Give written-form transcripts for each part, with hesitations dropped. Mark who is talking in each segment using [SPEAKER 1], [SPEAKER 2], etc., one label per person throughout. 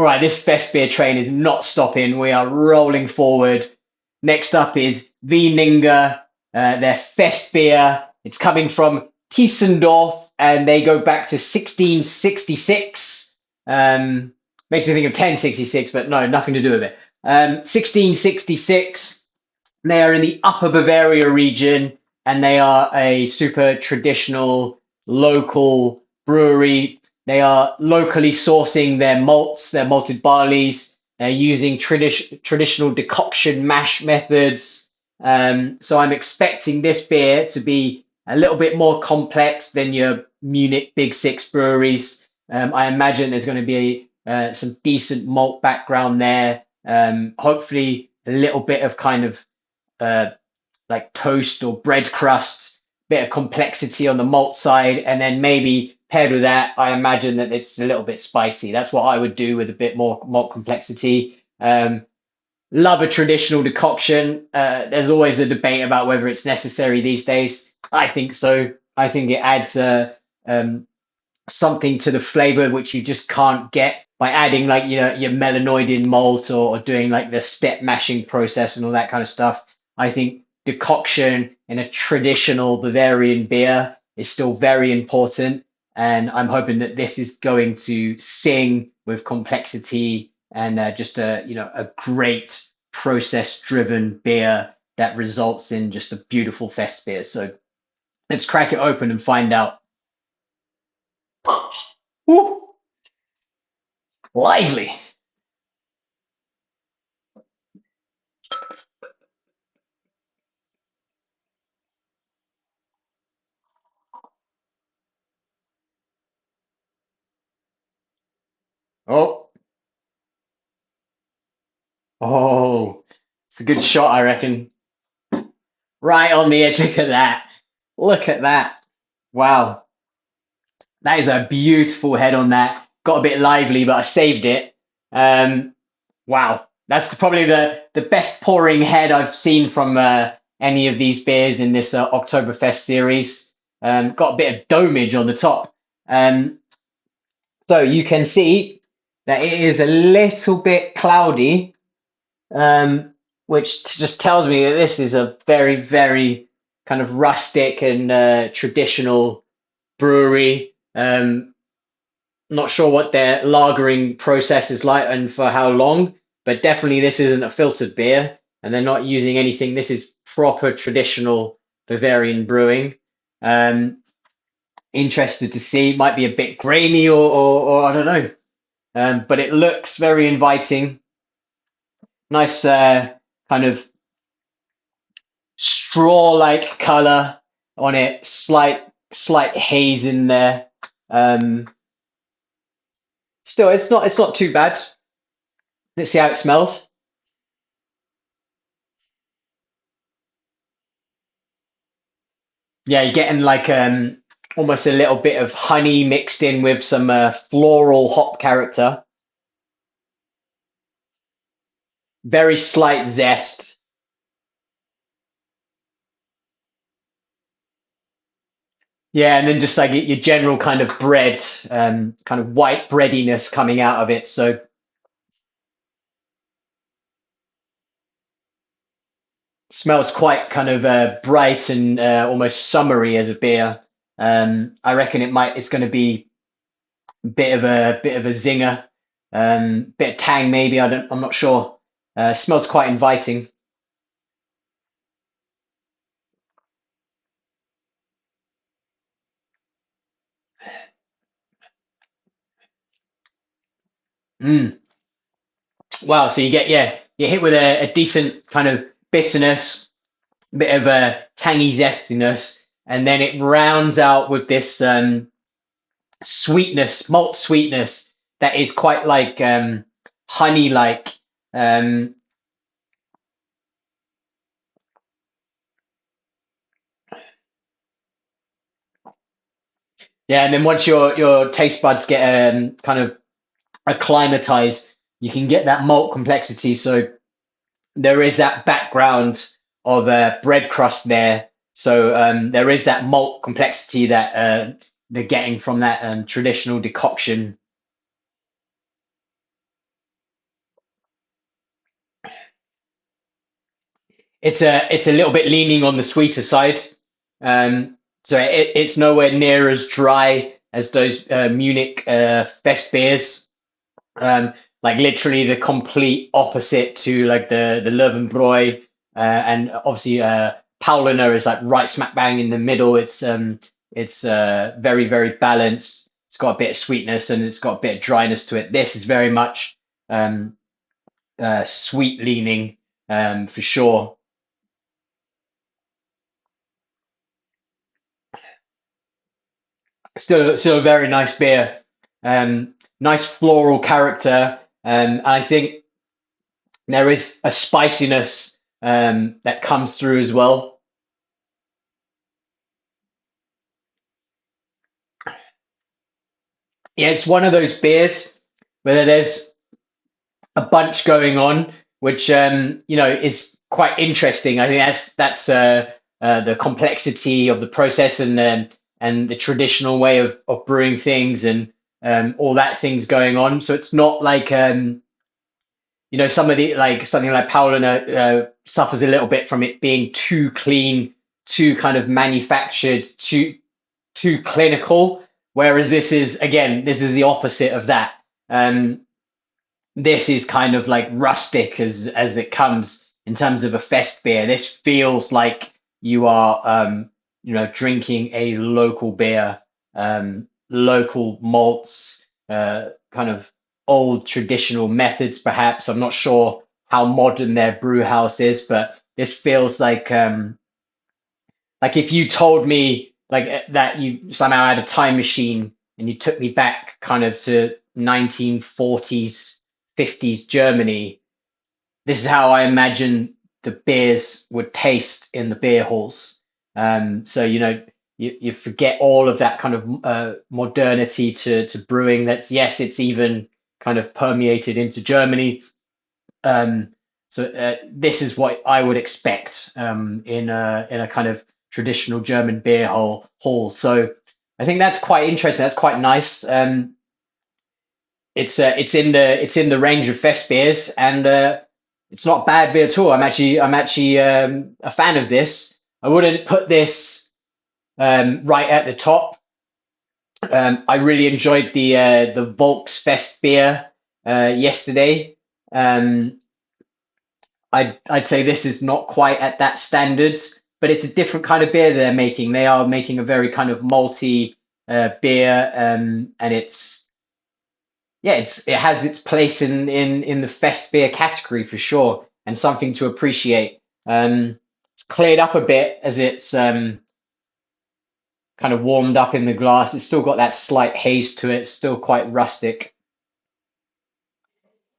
[SPEAKER 1] All right, this Festbier train is not stopping. We are rolling forward. Next up is Wieninger, their Festbier. It's coming from Teisendorf, and they go back to 1666. Makes me think of 1066, but no, nothing to do with it. 1666. They are in the Upper Bavaria region, and they are a super traditional local brewery. They are locally sourcing their malts, their malted barleys. They're using traditional decoction mash methods. So I'm expecting this beer to be a little bit more complex than your Munich Big Six breweries. I imagine there's going to be some decent malt background there. Hopefully, a little bit of kind of uh, like toast or bread crust, bit of complexity on the malt side, and then maybe paired with that, I imagine that it's a little bit spicy. That's what I would do with a bit more malt complexity. Love a traditional decoction. There's always a debate about whether it's necessary these days. I think so. I think it adds something to the flavor which you just can't get by adding like your melanoid in malt or doing like the step mashing process and all that kind of stuff. I think decoction in a traditional Bavarian beer is still very important, and I'm hoping that this is going to sing with complexity and just a great process driven beer that results in just a beautiful fest beer. So let's crack it open and find out. Woo, lively. Oh, oh, it's a good shot, I reckon. Right on the edge. Look at that. Look at that. Wow. That is a beautiful head on that. Got a bit lively, but I saved it. Um, wow. That's probably the best pouring head I've seen from any of these beers in this Oktoberfest series. Got a bit of domage on the top. Um, so you can see that it is a little bit cloudy, um, which just tells me that this is a very, very kind of rustic and traditional brewery. Not sure what their lagering process is like and for how long, but definitely this isn't a filtered beer, and they're not using anything. This is proper traditional Bavarian brewing. Um, Interested to see. Might be a bit grainy or I don't know, but it looks very inviting. Nice kind of straw-like color on it. Slight haze in there. Um, Still, it's not too bad. Let's see how it smells. Yeah, you're getting like almost a little bit of honey mixed in with some floral hop character. Very slight zest. Yeah, and then just like your general kind of bread, kind of white breadiness coming out of it. So smells quite kind of bright and almost summery as a beer. I reckon it's going to be a bit of a zinger, bit of tang maybe. I'm not sure. Smells quite inviting. Mm. Wow, so you get you hit with a decent kind of bitterness, bit of a tangy zestiness, and then it rounds out with this sweetness, malt sweetness that is quite like honey like. Um, yeah, and then once your taste buds get kind of acclimatized, you can get that malt complexity. So there is that background of bread crust there. So there is that malt complexity that they're getting from that traditional decoction. it's a little bit leaning on the sweeter side. So it's nowhere near as dry as those Munich Festbiers. Um, like literally the complete opposite to like the Löwenbräu, and obviously Paulaner is like right smack bang in the middle. It's very very balanced. It's got a bit of sweetness and it's got a bit of dryness to it. This is very much um, sweet leaning, for sure. Still a very nice beer. Nice floral character. I think there is a spiciness that comes through as well. Yeah, it's one of those beers where there's a bunch going on, which is quite interesting. I think that's the complexity of the process and the traditional way of brewing things and all that things going on. So it's not like some of the like something like Paulina suffers a little bit from it being too clean, too kind of manufactured, too clinical. Whereas this is the opposite of that. Um, this is kind of like rustic as it comes in terms of a fest beer. This feels like you are drinking a local beer, local malts, kind of old traditional methods perhaps. I'm not sure how modern their brew house is, but this feels like if you told me like that you somehow had a time machine and you took me back kind of to 1940s, 50s Germany, this is how I imagine the beers would taste in the beer halls. So you forget all of that kind of modernity to brewing. That's yes, it's even kind of permeated into Germany. So this is what I would expect in a kind of traditional German beer hall. So I think that's quite interesting. That's quite nice. It's in the range of fest beers, and it's not bad beer at all. I'm actually a fan of this. I wouldn't put this right at the top. I really enjoyed the Volks Festbier yesterday. Um, I'd say this is not quite at that standard, but it's a different kind of beer they're making. They are making a very kind of malty beer, and it has its place in the fest beer category for sure, and something to appreciate. It's cleared up a bit as it's kind of warmed up in the glass. It's still got that slight haze to it. It's still quite rustic.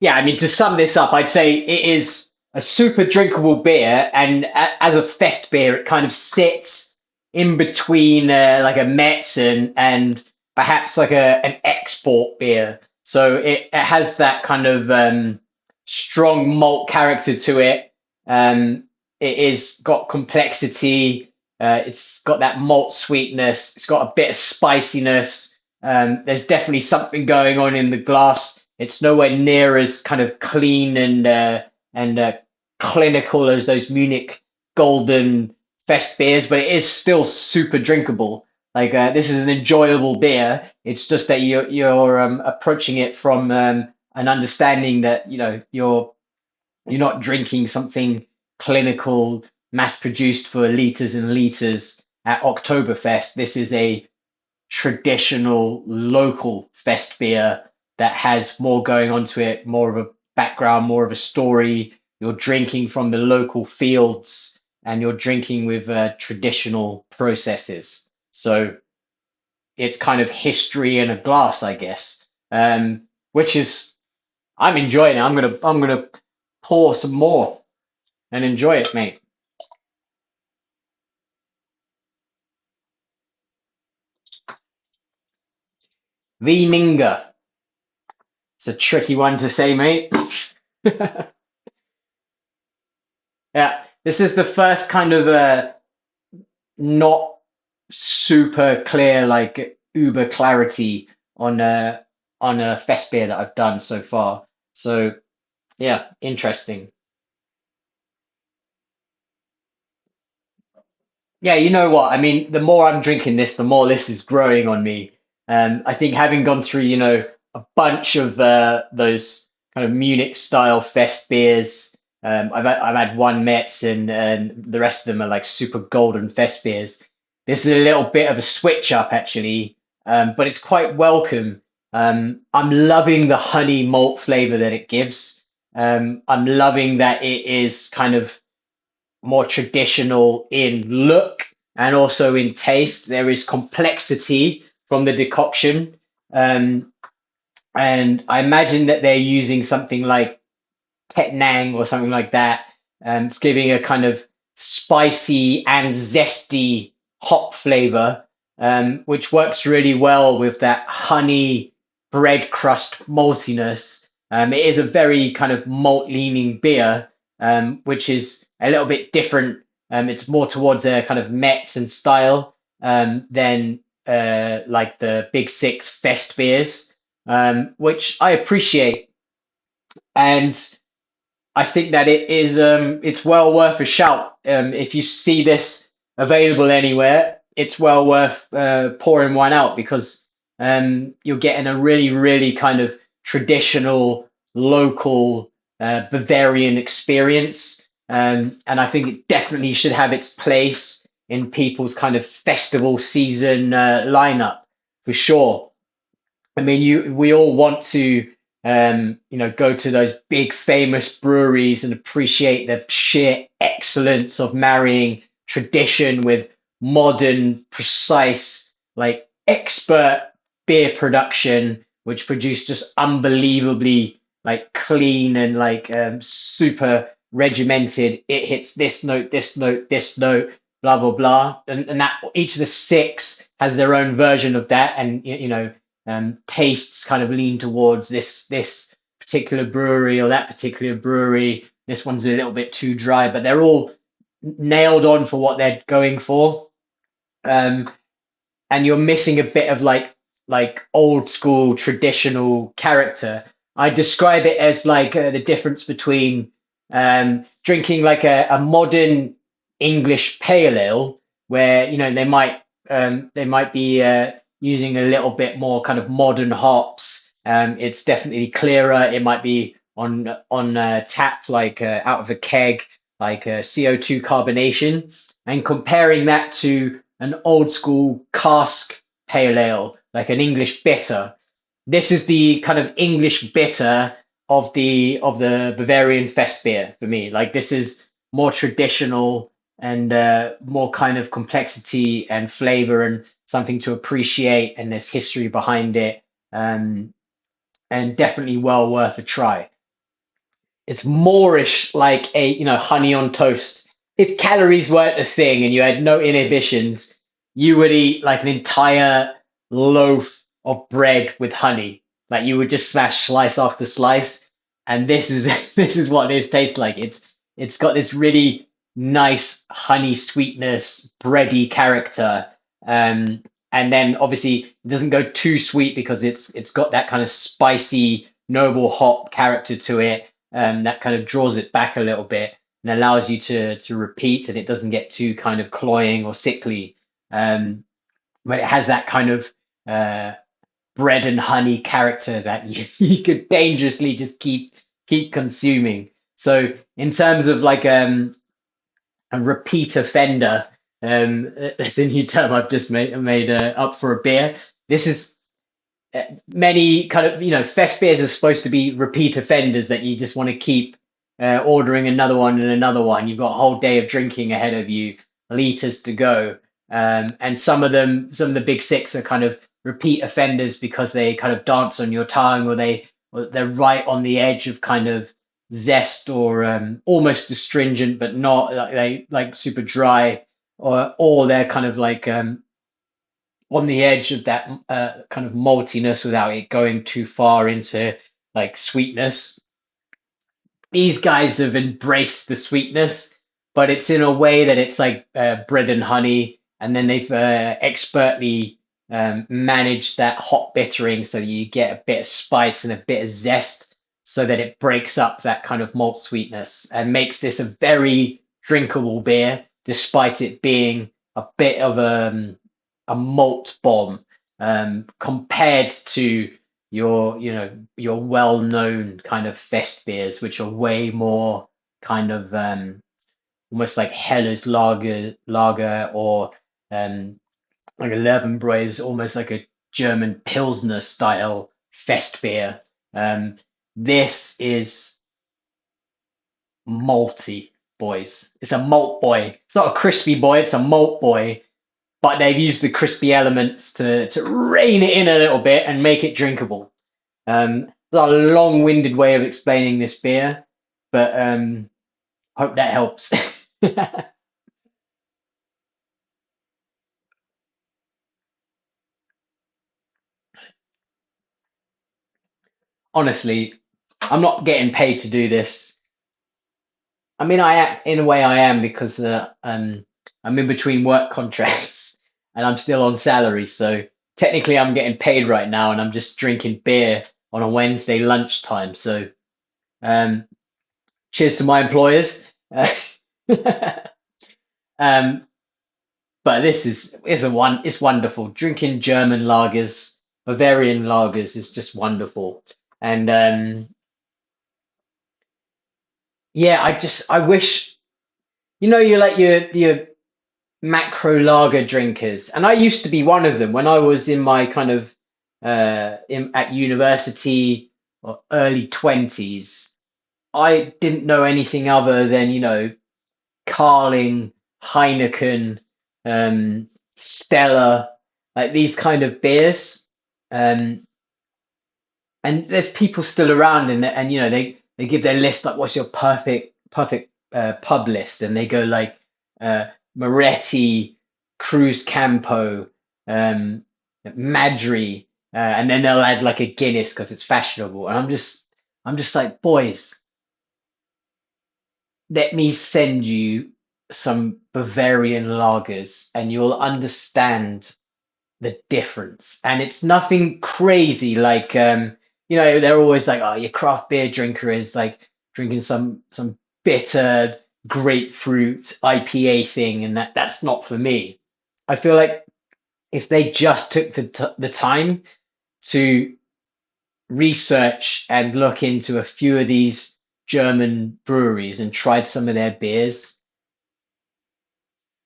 [SPEAKER 1] Yeah, I mean, to sum this up, I'd say it is a super drinkable beer, and as a fest beer, it kind of sits in between like a Metz and perhaps like an export beer. So it has that kind of strong malt character to it. It is got complexity. It's got that malt sweetness. It's got a bit of spiciness. There's definitely something going on in the glass. It's nowhere near as kind of clean and clinical as those Munich Golden Fest beers, but it is still super drinkable. Like this is an enjoyable beer. It's just that you're approaching it from an understanding that you're not drinking something clinical, mass produced for liters and liters at Oktoberfest. This is a traditional local fest beer that has more going on to it, more of a background, more of a story. You're drinking from the local fields and you're drinking with traditional processes. So it's kind of history in a glass, I guess, which is I'm enjoying it. I'm gonna pour some more and enjoy it, mate. Wieninger. It's a tricky one to say, mate. Yeah, this is the first kind of not super clear, like uber clarity on a fest beer that I've done so far. So yeah, interesting. Yeah, you know what? I mean, the more I'm drinking this, the more this is growing on me. I think having gone through, a bunch of those kind of Munich style fest beers, I've had one Metz and the rest of them are like super golden fest beers. This is a little bit of a switch up actually, but it's quite welcome. I'm loving the honey malt flavor that it gives. I'm loving that it is kind of more traditional in look and also in taste. There is complexity from the decoction. Um, and I imagine that they're using something like Nang or something like that. It's giving a kind of spicy and zesty hop flavor, which works really well with that honey bread crust maltiness. It is a very kind of malt leaning beer, which is a little bit different. It's more towards a kind of Metz and style than like the Big Six Fest beers, which I appreciate. And I think that it's well worth a shout. If you see this available anywhere, it's well worth pouring one out because you're getting a really, really kind of traditional, local Bavarian experience. And I think it definitely should have its place in people's kind of festival season lineup for sure. I mean, we all want to, go to those big famous breweries and appreciate the sheer excellence of marrying tradition with modern, precise, like expert beer production, which produce just unbelievably like clean and like super regimented. It hits this note, this note, this note, blah blah blah, and that each of the six has their own version of that, and tastes kind of lean towards this particular brewery or that particular brewery. This one's a little bit too dry, but they're all nailed on for what they're going for. Um, and you're missing a bit of like old school traditional character. I describe it as like the difference between drinking like a modern English pale ale, where they might be using a little bit more kind of modern hops. It's definitely clearer. It might be on tap, like out of a keg, like CO2 carbonation, and comparing that to an old school cask pale ale, like an English bitter. This is the kind of English bitter of the Bavarian Festbier for me. Like this is more traditional and more kind of complexity and flavor and something to appreciate, and there's history behind it, and definitely well worth a try. It's moreish like a honey on toast. If calories weren't a thing and you had no inhibitions, you would eat like an entire loaf of bread with honey. Like you would just smash slice after slice. And this is this is what this tastes like. It's got this really nice honey sweetness, bready character. And then obviously it doesn't go too sweet because it's got that kind of spicy noble hop character to it, that kind of draws it back a little bit and allows you to repeat, and it doesn't get too kind of cloying or sickly. Um, but it has that kind of uh, bread and honey character that you could dangerously just keep consuming. So in terms of like a repeat offender, that's a new term I've just made up for a beer. This is many kind of fest beers are supposed to be repeat offenders that you just want to keep ordering another one and another one. You've got a whole day of drinking ahead of you, liters to go. And some of the big six are kind of repeat offenders because they kind of dance on your tongue, or they're right on the edge of kind of zest or almost astringent but not, like they like super dry, or they're kind of like on the edge of that kind of maltiness without it going too far into like sweetness. These guys have embraced the sweetness, but it's in a way that it's like bread and honey, and then they've expertly managed that hot bittering so you get a bit of spice and a bit of zest, so that it breaks up that kind of malt sweetness and makes this a very drinkable beer, despite it being a bit of a malt bomb compared to your your well-known kind of fest beers, which are way more kind of almost like Heller's lager or um, like a Löwenbräu is almost like a German Pilsner style fest beer. Um, this is malty, boys. It's a malt boy. It's not a crispy boy, it's a malt boy. But they've used the crispy elements to rein it in a little bit and make it drinkable. It's a long-winded way of explaining this beer, but hope that helps. Honestly, I'm not getting paid to do this. I mean, in a way I am because I'm in between work contracts and I'm still on salary. So technically, I'm getting paid right now, and I'm just drinking beer on a Wednesday lunchtime. So um, cheers to my employers. Um, but this is it's wonderful. Drinking German lagers, Bavarian lagers is just wonderful. And yeah, I wish you like your macro lager drinkers, and I used to be one of them when I was in my kind of at university or early 20s. I didn't know anything other than Carling, Heineken, Stella, like these kind of beers. Um, and there's people still around, and they give their list like, what's your perfect pub list, and they go like uh, Moretti, Cruz Campo, um, Madri, and then they'll add like a Guinness because it's fashionable. And I'm just like, boys, let me send you some Bavarian lagers, and you'll understand the difference. And it's nothing crazy like they're always like, oh, your craft beer drinker is like drinking some bitter grapefruit IPA thing, and that's not for me. I feel like if they just took the time to research and look into a few of these German breweries and tried some of their beers,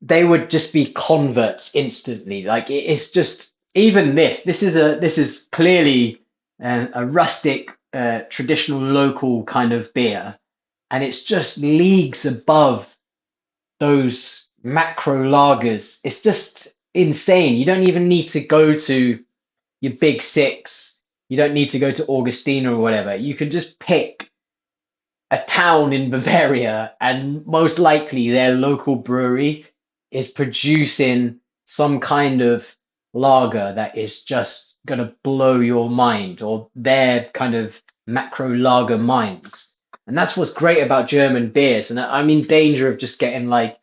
[SPEAKER 1] they would just be converts instantly. Like it's just even this is clearly a rustic, traditional, local kind of beer, and it's just leagues above those macro lagers. It's just insane. You don't even need to go to your big six. You don't need to go to Augustina or whatever. You can just pick a town in Bavaria, and most likely their local brewery is producing some kind of lager that is just going to blow your mind, or their kind of macro lager minds. And that's what's great about German beers. And I'm in danger of just getting like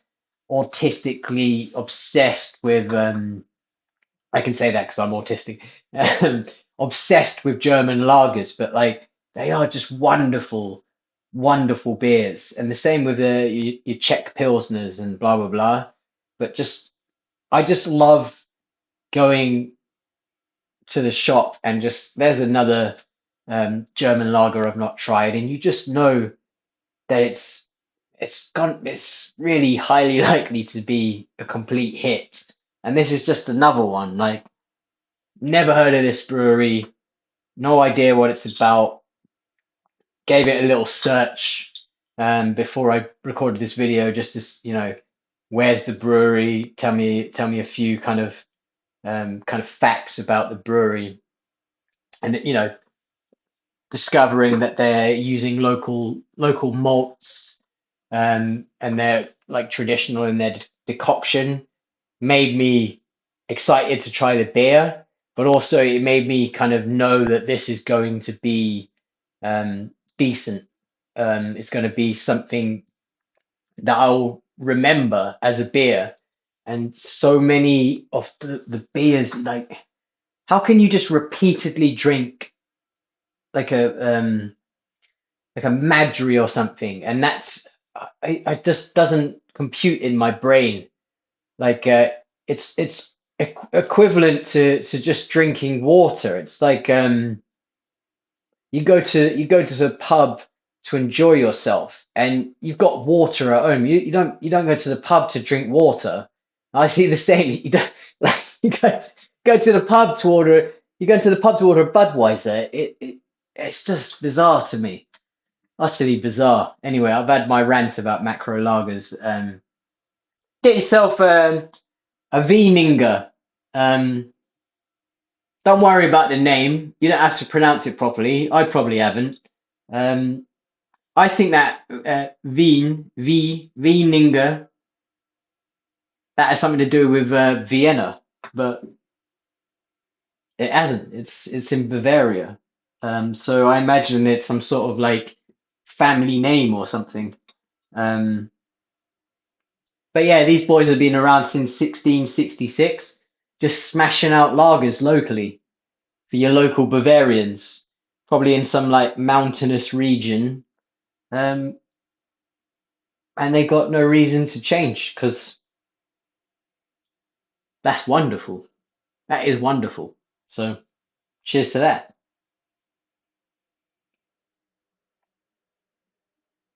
[SPEAKER 1] autistically obsessed with I can say that because I'm autistic. Um, Obsessed with German lagers, but like they are just wonderful, wonderful beers. And the same with your Czech pilsners and blah blah blah. But I just love going to the shop and just there's another German lager I've not tried, and you just know that it's really highly likely to be a complete hit. And this is just another one. Like, never heard of this brewery, no idea what it's about. Gave it a little search before I recorded this video, just to where's the brewery? Tell me a few kind of facts about the brewery, and discovering that they're using local malts, and they're like traditional in their decoction, made me excited to try the beer, but also it made me kind of know that this is going to be decent. It's going to be something that I'll remember as a beer. And so many of the beers, like, how can you just repeatedly drink like a Madri or something? And I just doesn't compute in my brain. Like it's equivalent to just drinking water. It's like you go to the pub to enjoy yourself, and you've got water at home. You don't go to the pub to drink water. I see the same. You don't like go to the pub to order. You go to the pub to order a Budweiser. It's just bizarre to me. Utterly bizarre. Anyway, I've had my rant about macro lagers. Get yourself a Wieninger. Um, don't worry about the name. You don't have to pronounce it properly. I probably haven't. Um, I think that Wieninger, that has something to do with Vienna, but it hasn't. It's in Bavaria. So I imagine it's some sort of like family name or something. Um, but yeah, these boys have been around since 1666, just smashing out lagers locally for your local Bavarians, probably in some like mountainous region. Um, and they got no reason to change because that's wonderful. That is wonderful. So cheers to that.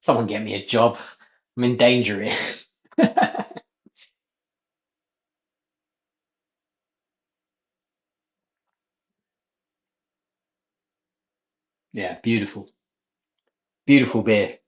[SPEAKER 1] Someone get me a job. I'm in danger here. Yeah, beautiful. Beautiful beer.